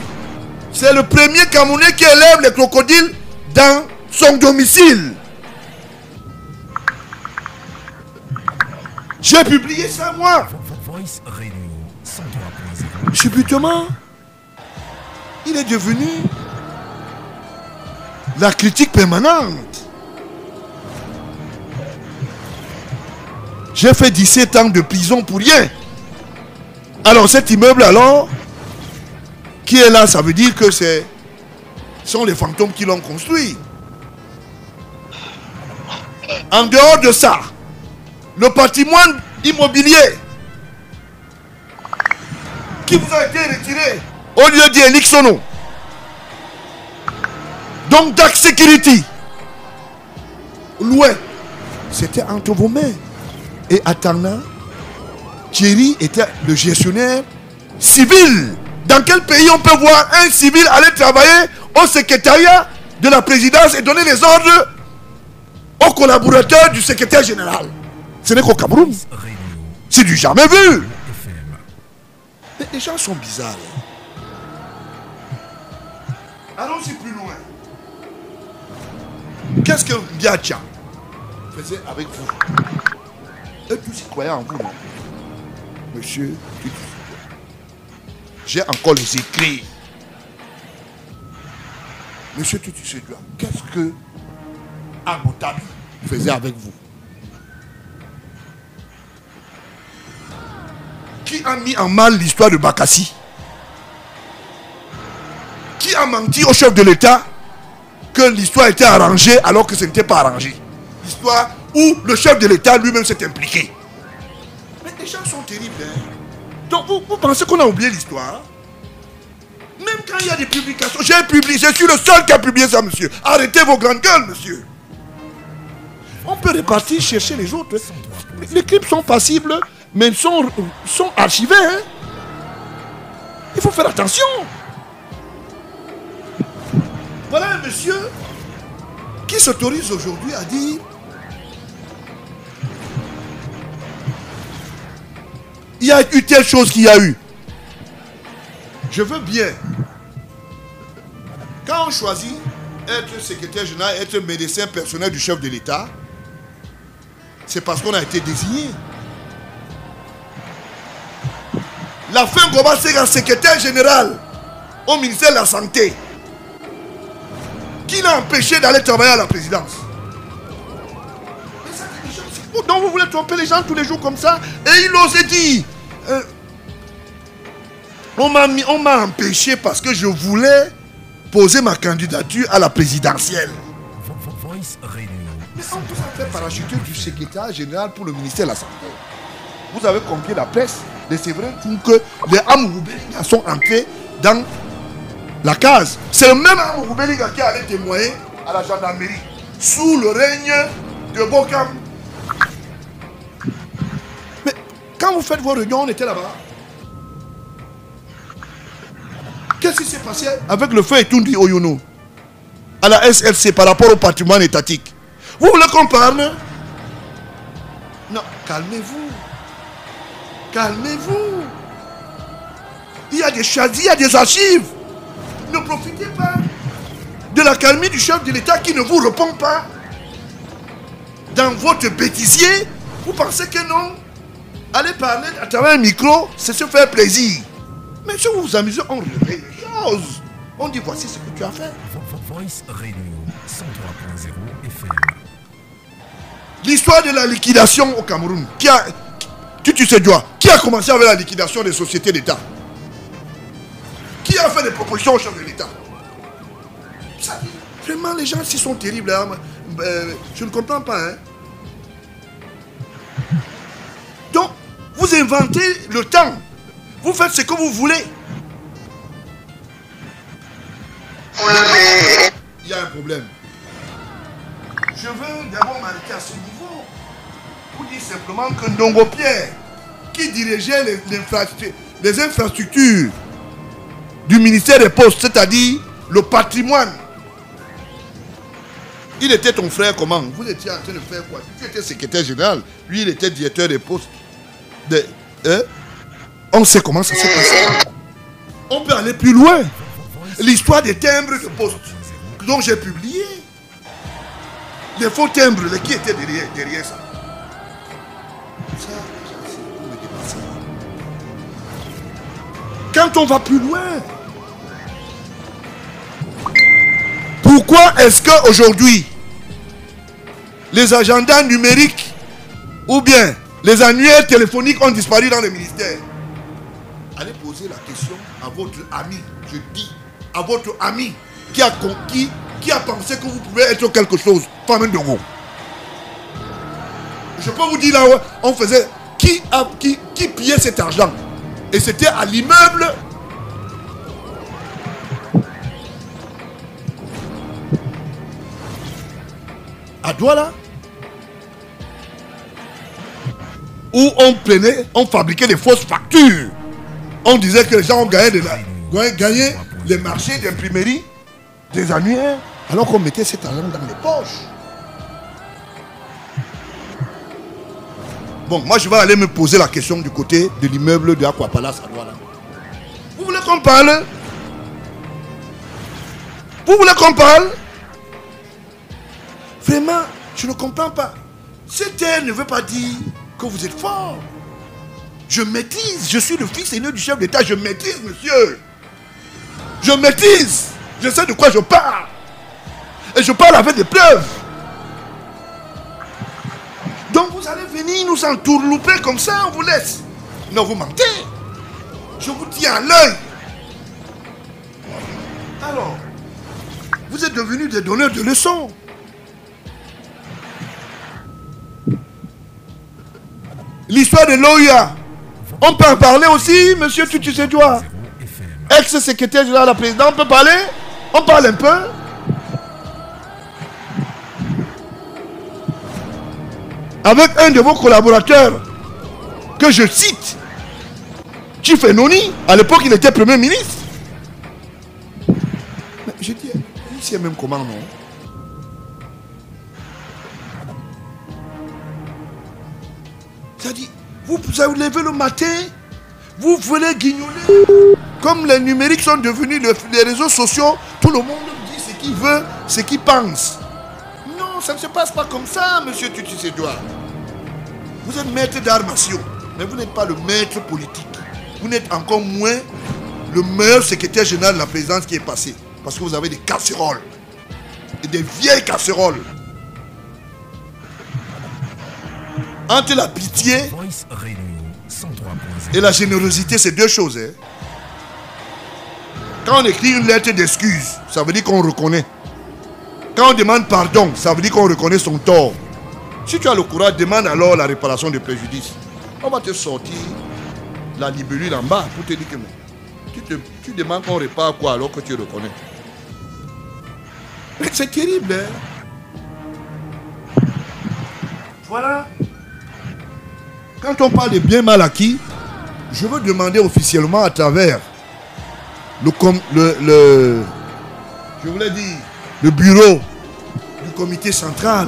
Speaker 2: C'est le premier Camerounais qui élève les crocodiles dans son domicile. J'ai publié ça moi. Subitement, il est devenu la critique permanente. J'ai fait 17 ans de prison pour rien. Alors cet immeuble alors, qui est là, ça veut dire que ce sont les fantômes qui l'ont construit. En dehors de ça, le patrimoine immobilier qui vous a été retiré au lieu d'Elixono, donc Dax Security, loin, c'était entre vos mains. Et à Tarna, Thierry était le gestionnaire civil. Dans quel pays on peut voir un civil aller travailler au secrétariat de la présidence et donner les ordres aux collaborateurs du secrétaire général? Ce n'est qu'au Cameroun. C'est du jamais vu. Mais les gens sont bizarres. Allons-y plus loin. Qu'est-ce que Biacha faisait avec vous? Eux tous y croyaient en vous, non? Monsieur, j'ai encore les écrits. Monsieur Tutu Sedua, qu'est-ce que Agotabi faisait avec vous? Qui a mis en mal l'histoire de Bakassi? Qui a menti au chef de l'État que l'histoire était arrangée alors que ce n'était pas arrangé? L'histoire où le chef de l'État lui-même s'est impliqué. Mais les gens sont terribles. Hein? Donc vous pensez qu'on a oublié l'histoire? Même quand il y a des publications, j'ai publié, je suis le seul qui a publié ça, monsieur. Arrêtez vos grandes gueules, monsieur. On peut repartir chercher les autres. Les clips sont passibles, mais sont archivés. Hein? Il faut faire attention. Voilà un monsieur qui s'autorise aujourd'hui à dire il y a eu telle chose qu'il y a eu. Je veux bien. Quand on choisit être secrétaire général, être médecin personnel du chef de l'État, c'est parce qu'on a été désigné. La fin qu'on va faire un secrétaire général au ministère de la Santé. Qui l'a empêché d'aller travailler à la présidence? Mais ça, donc vous voulez tromper les gens tous les jours comme ça? Et il osait dire, on m'a empêché parce que je voulais poser ma candidature à la présidentielle. Mais on vous a fait parachuter du secrétaire général pour le ministère de la Santé. Vous avez compris la presse? C'est vrai que les Amouroubelinga sont entrés dans la case. C'est le même Amouroubelinga qui allait témoigner à la gendarmerie sous le règne de Bokam. Mais quand vous faites vos réunions, on était là-bas. Qu'est-ce qui s'est passé avec le feu et tout dit Oyono à la SLC par rapport au patrimoine étatique? Vous voulez qu'on parle? Non, calmez-vous. Calmez-vous. Il y a des chazis, il y a des archives. Ne profitez pas de la calmie du chef de l'État qui ne vous répond pas. Dans votre bêtisier, vous pensez que non? Allez parler à travers un micro, c'est se faire plaisir. Mais si vous vous amusez, on réveille les choses. On dit voici ce que tu as fait.
Speaker 1: Voice Radio 103.0 FM.
Speaker 2: L'histoire de la liquidation au Cameroun, tu sais quoi? Qui a commencé avec la liquidation des sociétés d'État? Qui a fait des propositions au chef de l'État? Vraiment, les gens, s'ils sont terribles. Hein? Je ne comprends pas. Hein? Donc, vous inventez le temps. Vous faites ce que vous voulez. Il y a un problème. Je veux d'abord m'arrêter à ce niveau. Vous dites simplement que Ndongo Pierre, qui dirigeait les infrastructures du ministère des Postes, c'est-à-dire le patrimoine, il était ton frère comment? Vous étiez en train de faire quoi? Tu étais secrétaire général, lui il était directeur des Postes. On sait comment ça s'est passé. On peut aller plus loin. L'histoire des timbres de poste dont j'ai publié. Les faux timbres, qui étaient derrière ça? Quand on va plus loin, pourquoi est-ce qu'aujourd'hui les agendas numériques ou bien les annuaires téléphoniques ont disparu dans les ministères? Allez poser la question à votre ami, je dis à votre ami qui a pensé que vous pouvez être quelque chose. Femme Ndongo. Je peux vous dire là, on faisait qui pillait cet argent? Et c'était à l'immeuble à Douala où on fabriquait des fausses factures. On disait que les gens ont gagné les marchés d'imprimerie, des annuaires, alors qu'on mettait cet argent dans les poches. Bon, moi je vais aller me poser la question du côté de l'immeuble de Aqua Palace à Douala. Vous voulez qu'on parle? Vous voulez qu'on parle? Vraiment, je ne comprends pas. Cette terre ne veut pas dire que vous êtes fort. Je maîtrise, je suis le fils aîné du chef d'État, je maîtrise, monsieur. Je maîtrise, je sais de quoi je parle. Et je parle avec des preuves. Donc vous allez venir nous entourlouper comme ça, on vous laisse. Non, vous mentez. Je vous tiens à l'œil. Alors, vous êtes devenus des donneurs de leçons. L'histoire de l'OUA, on peut en parler aussi, monsieur Tutu Sédoua. Ex-secrétaire général de la présidence, on peut parler? On parle un peu? Avec un de vos collaborateurs, que je cite, Chief Enoni, à l'époque il était premier ministre. Mais je dis, il sait même comment, non? C'est-à-dire, vous vous levez le matin, vous venez guignoler. Comme les numériques sont devenus les réseaux sociaux, tout le monde dit ce qu'il veut, ce qu'il pense. Non, ça ne se passe pas comme ça, monsieur Tutu Sédoua. Vous êtes maître d'arts martiaux, mais vous n'êtes pas le maître politique. Vous n'êtes encore moins le meilleur secrétaire général de la présidence qui est passé. Parce que vous avez des casseroles. Et des vieilles casseroles. Entre la pitié
Speaker 1: Voice Radio 103.0.
Speaker 2: et la générosité, c'est deux choses. Hein. Quand on écrit une lettre d'excuse, ça veut dire qu'on reconnaît. Quand on demande pardon, ça veut dire qu'on reconnaît son tort. Si tu as le courage, demande alors la réparation de préjudice. On va te sortir la libellule en bas pour te dire que tu demandes qu'on répare quoi alors que tu reconnais. Mais c'est terrible. Hein? Voilà. Quand on parle de bien mal acquis, je veux demander officiellement à travers je voulais dire, le bureau du comité central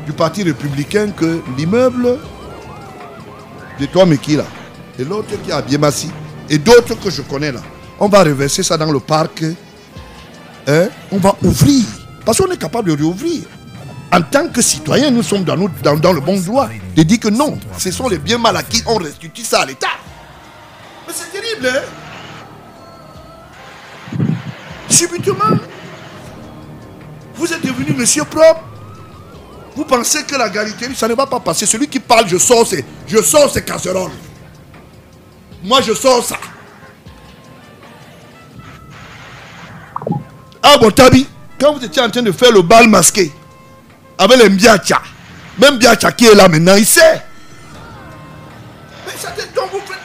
Speaker 2: du Parti républicain que l'immeuble de toi Meki là, et l'autre qui est à Biemassi, et d'autres que je connais là, on va reverser ça dans le parc. Hein? On va ouvrir. Parce qu'on est capable de réouvrir. En tant que citoyen, nous sommes dans le bon droit de dire que non, ce sont les biens mal acquis, on restitue ça à l'État. Mais c'est terrible, hein? Subitement, vous êtes devenu monsieur propre. Vous pensez que la galité, ça ne va pas passer. Celui qui parle, je sors ces casseroles. Moi, je sors ça. Ah, bon, Tabi, quand vous étiez en train de faire le bal masqué, avec les Mbiacha, même Mbiacha qui est là maintenant, il sait. Mais ça, donc vous faites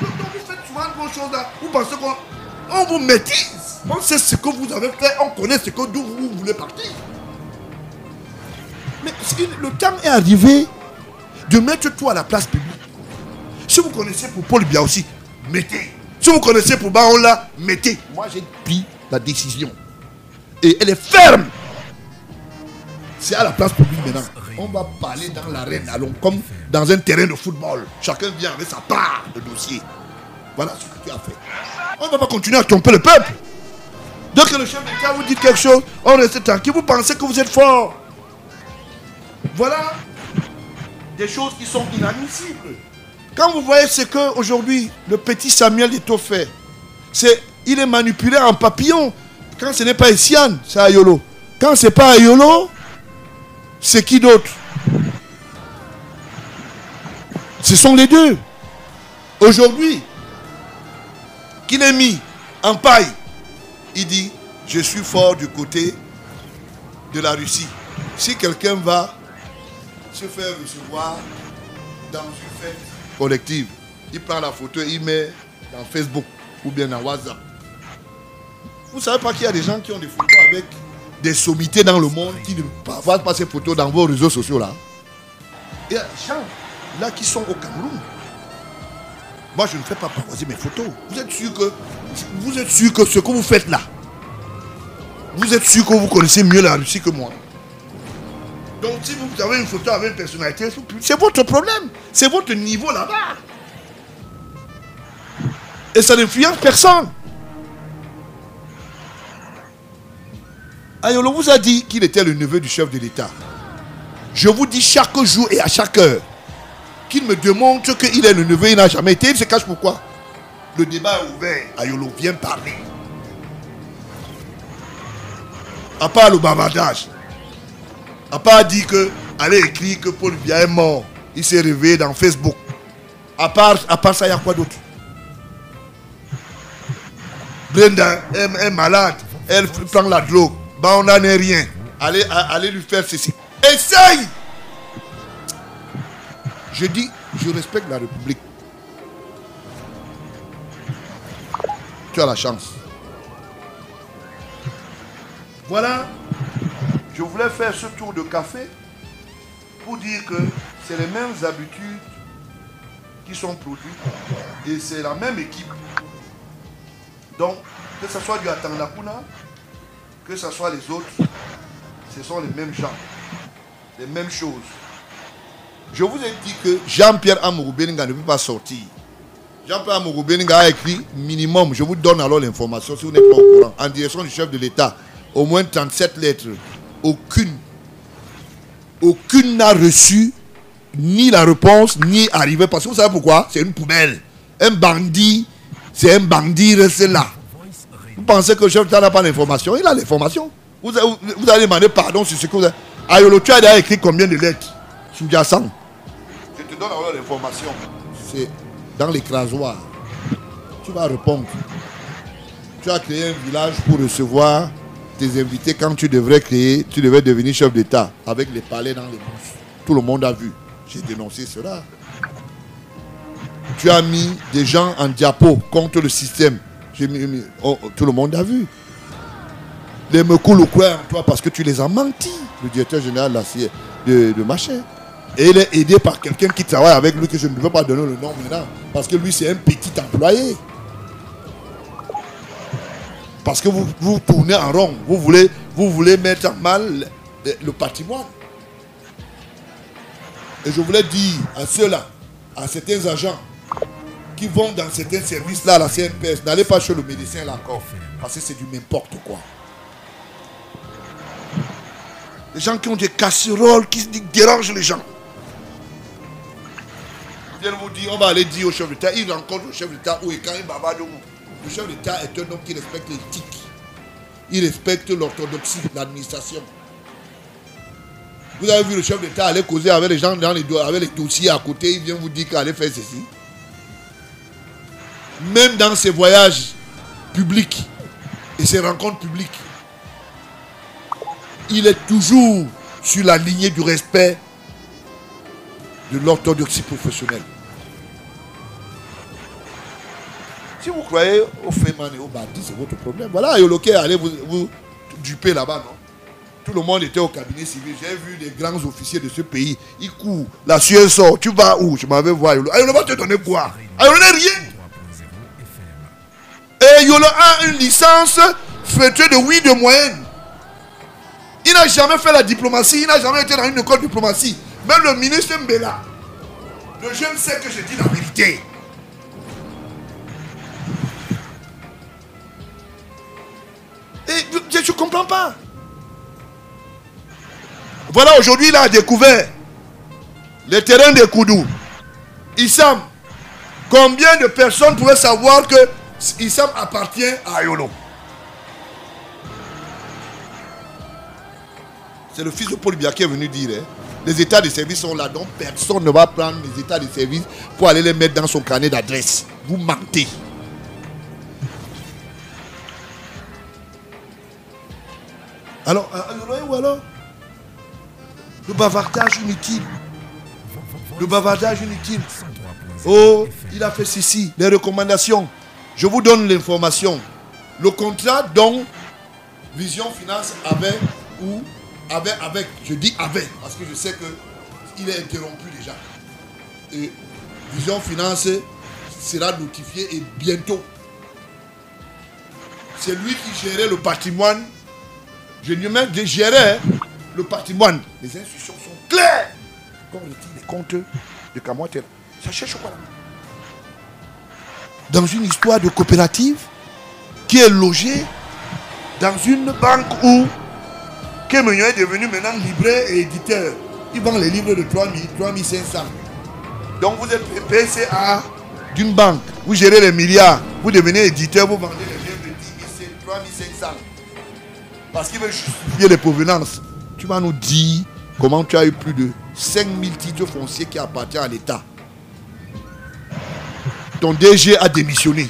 Speaker 2: souvent de bonnes choses là. Vous pensez qu'on vous maîtrise. On sait ce que vous avez fait, on connaît ce que d'où vous voulez partir. Mais le temps est arrivé de mettre tout à la place publique. Si vous connaissez pour Paul Biya aussi, mettez. Si vous connaissez pour Baola, mettez. Moi j'ai pris la décision. Et elle est ferme. C'est à la place publique maintenant. On va parler dans l'arène, allons, comme dans un terrain de football. Chacun vient avec sa part de dossier. Voilà ce que tu as fait. On ne va pas continuer à tromper le peuple. Dès que le chef d'État vous dit quelque chose, on reste tranquille. Vous pensez que vous êtes fort. Voilà des choses qui sont inadmissibles. Quand vous voyez ce que aujourd'hui le petit Samuel Eto'o fait, il est manipulé en papillon. Quand ce n'est pas Essiane, c'est Ayolo. Quand ce n'est pas Ayolo, c'est qui d'autre? Ce sont les deux. Aujourd'hui, qu'il est mis en paille, il dit, je suis fort du côté de la Russie. Si quelqu'un va se faire recevoir dans une fête collective, il prend la photo et il met dans Facebook ou bien dans WhatsApp. Vous ne savez pas qu'il y a des gens qui ont des photos avec des sommités dans le monde qui ne passent pas ces photos dans vos réseaux sociaux là. Il y a des gens là qui sont au Cameroun. Moi je ne fais pas partager mes photos. Vous êtes sûr que ce que vous faites là, vous êtes sûr que vous connaissez mieux la Russie que moi. Donc si vous avez une photo avec une personnalité, c'est votre problème. C'est votre niveau là-bas. Et ça n'influence personne. Ayolo vous a dit qu'il était le neveu du chef de l'État. Je vous dis chaque jour et à chaque heure qu'il me démontre qu'il est le neveu, il n'a jamais été. Il se cache pourquoi? Le débat est ouvert. Ayolo, viens parler. À part le bavardage. À part dire que, allez écrire que Paul Biya est mort. Il s'est réveillé dans Facebook. À part ça, il y a quoi d'autre? Brenda est malade. Elle prend la drogue. Bah on n'en est rien. Allez lui faire ceci. Essaye! Je dis, je respecte la République. Tu as la chance. Voilà. Je voulais faire ce tour de café pour dire que c'est les mêmes habitudes qui sont produites et c'est la même équipe. Donc, que ce soit du Atandapuna, que ce soit les autres, ce sont les mêmes gens, les mêmes choses. Je vous ai dit que Jean-Pierre Amourou Beninga ne peut pas sortir. Jean-Pierre Amourou Beninga a écrit minimum, je vous donne alors l'information si vous n'êtes pas au courant, en direction du chef de l'État, au moins 37 lettres. Aucune n'a reçu ni la réponse, ni arrivé. Parce que vous savez pourquoi? C'est une poubelle. Un bandit, c'est un bandit resté là. Vous pensez que le chef d'État n'a pas l'information? Il a l'information. Vous allez demander pardon sur ce que vous avez. Ayolo, tu as déjà écrit combien de lettres? Sundiasan. Je te donne alors l'information. C'est dans l'écrasoir. Tu vas répondre. Tu as créé un village pour recevoir tes invités quand tu devrais devenir chef d'État avec les palais dans les bouches. Tout le monde a vu. J'ai dénoncé cela. Tu as mis des gens en diapo contre le système. Tout le monde a vu. Les Mekulu croient en toi parce que tu les as menti. Le directeur général de machin. Et il est aidé par quelqu'un qui travaille avec lui, que je ne veux pas donner le nom maintenant. Parce que lui, c'est un petit employé. Parce que vous tournez en rond. Vous voulez mettre en mal le patrimoine. Et je voulais dire à ceux-là, à certains agents qui vont dans certains services-là, à la CNPS, n'allez pas chez le médecin là encore. Parce que c'est du n'importe quoi. Les gens qui ont des casseroles, qui dérangent les gens. Ils viennent vous dire, on va aller dire au chef d'État, il rencontre le chef d'État ou quand il bavarde de vous. Le chef d'État est un homme qui respecte l'éthique. Il respecte l'orthodoxie, l'administration. Vous avez vu le chef d'État aller causer avec les gens avec les dossiers à côté, il vient vous dire qu'il allait faire ceci. Même dans ses voyages publics et ses rencontres publiques, il est toujours sur la lignée du respect de l'orthodoxie professionnelle. Si vous croyez au Féman et au Badi, c'est votre problème. Voilà, Yoloké, allez vous duper là-bas, non? Tout le monde était au cabinet civil. J'ai vu les grands officiers de ce pays. Ils courent. La sueur sort. Tu vas où? Je m'avais voir. Yolo va te donner quoi? Yolo n'a rien. Et Yolo a une licence fêtée de 8 de moyenne. Il n'a jamais fait la diplomatie. Il n'a jamais été dans une école de diplomatie. Même le ministre Mbela. Le jeune sait que je dis la vérité. Et je ne comprends pas. Voilà, aujourd'hui, il a découvert les terrains des Koudou. Issam, combien de personnes pouvaient savoir que Issam appartient à Ayolo? C'est le fils de Paul Biya qui est venu dire, les états de service sont là, donc personne ne va prendre les états de service pour aller les mettre dans son carnet d'adresse. Vous mentez. Alors, ou alors le bavardage inutile. Le bavardage inutile. Oh, il a fait ceci. Les recommandations. Je vous donne l'information. Le contrat dont Vision Finance avait, je dis avait, parce que je sais qu'il est interrompu déjà. Et Vision Finance sera notifié et bientôt. C'est lui qui gérait le patrimoine. Je lui même gérais le patrimoine. Les instructions sont claires. Quand on retire les comptes de Kamotel, ça cherche quoi là? Dans une histoire de coopérative qui est logée dans une banque où Kemenyo est devenu maintenant libraire et éditeur. Il vend les livres de 3500. Donc vous êtes PCA d'une banque. Vous gérez les milliards. Vous devenez éditeur. Vous vendez les livres de 10 000, 3500. Parce qu'il veut justifier les provenances. Tu vas nous dire comment tu as eu plus de 5000 titres fonciers qui appartiennent à l'État. Ton DG a démissionné.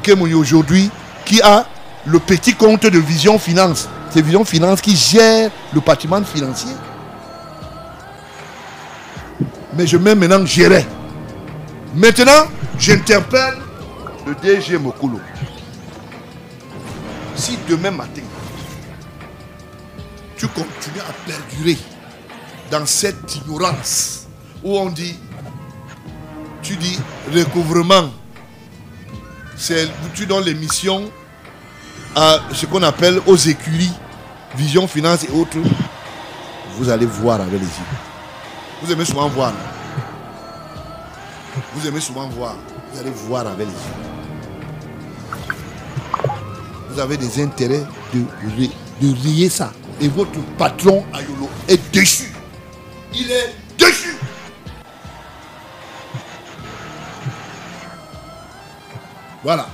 Speaker 2: Kemouni aujourd'hui, qui a le petit compte de Vision Finance. C'est Vision Finance qui gère le patrimoine financier. Mais je mets maintenant gérer. Maintenant, j'interpelle le DG Mokolo. Si demain matin, tu continues à perdurer dans cette ignorance où on dit, tu dis recouvrement, tu donnes les missions à ce qu'on appelle aux écuries, Vision Finance et autres, vous allez voir avec les yeux. Vous aimez souvent voir. Vous aimez souvent voir. Vous allez voir avec les yeux. Vous avez des intérêts de rayer ça. Et votre patron Ayolo est déchu. Il est déchu. Voilà.